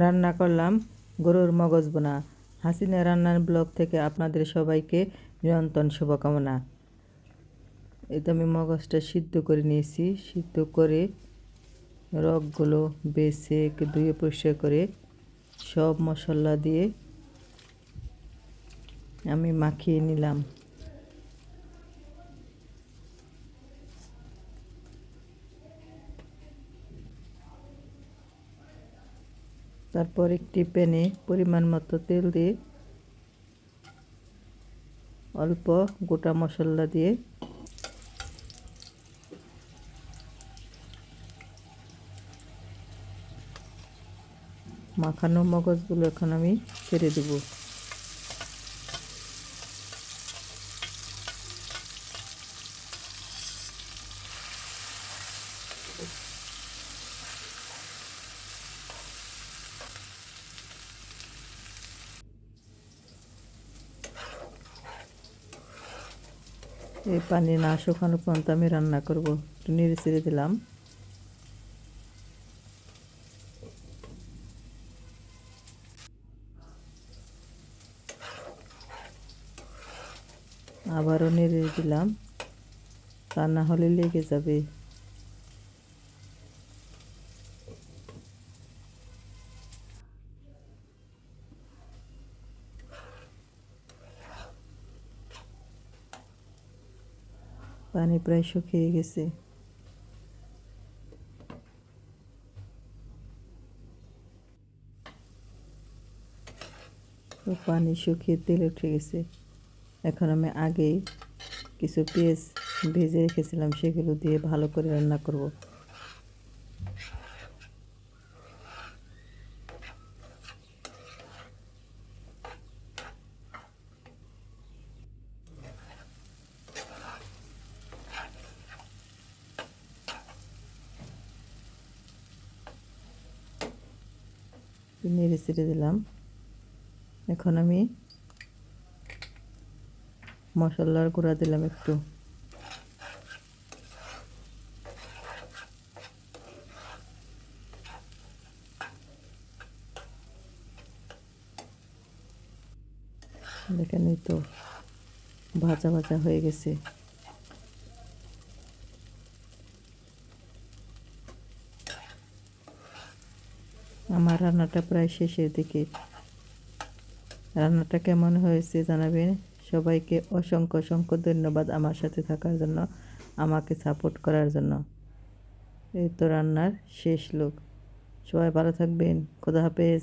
রান্না করলাম গরুর মগজ বোনা। হাসিনা রান্নার ব্লগ থেকে আপনাদের সবাইকে নিরন্তর শুভকামনা। এই তো আমি মগজটা সিদ্ধ করে নিয়েছি। সিদ্ধ করে রগগুলো বেছে ধুয়ে পরিষ্কার করে সব মশলা দিয়ে আমি মাখিয়ে নিলাম। তারপর একটি প্যানে পরিমাণ মতো তেল দিয়ে অল্প গোটা মশলা দিয়ে মাখানো মগজগুলো এখন আমি ছেড়ে দেব। এই পানি না শুকানো পর্যন্ত আমি রান্না করব। একটু নেড়ে ছেড়ে দিলাম। আবারও নেড়ে দিলাম, তা না হলে লেগে যাবে। পানি প্রায় শুকিয়ে গেছে। তো পানি শুকিয়ে তেল উঠে গেছে। এখন আমি আগেই কিছু পেঁয়াজ ভেজে রেখেছিলাম, সেগুলো দিয়ে ভালো করে রান্না করব। নেড়ে চেড়ে দিলাম। এখন আমি মশলার গুঁড়া দিলাম একটু। দেখেন এই তো ভাজা ভাজা হয়ে গেছে। আমার রান্নাটা প্রায় শেষের দিকে। রান্নাটা কেমন হয়েছে জানাবেন। সবাইকে অসংখ্য অসংখ্য ধন্যবাদ আমার সাথে থাকার জন্য, আমাকে সাপোর্ট করার জন্য। এই তো রান্নার শেষ লোক। সবাই ভালো থাকবেন। খোদা হাফেজ।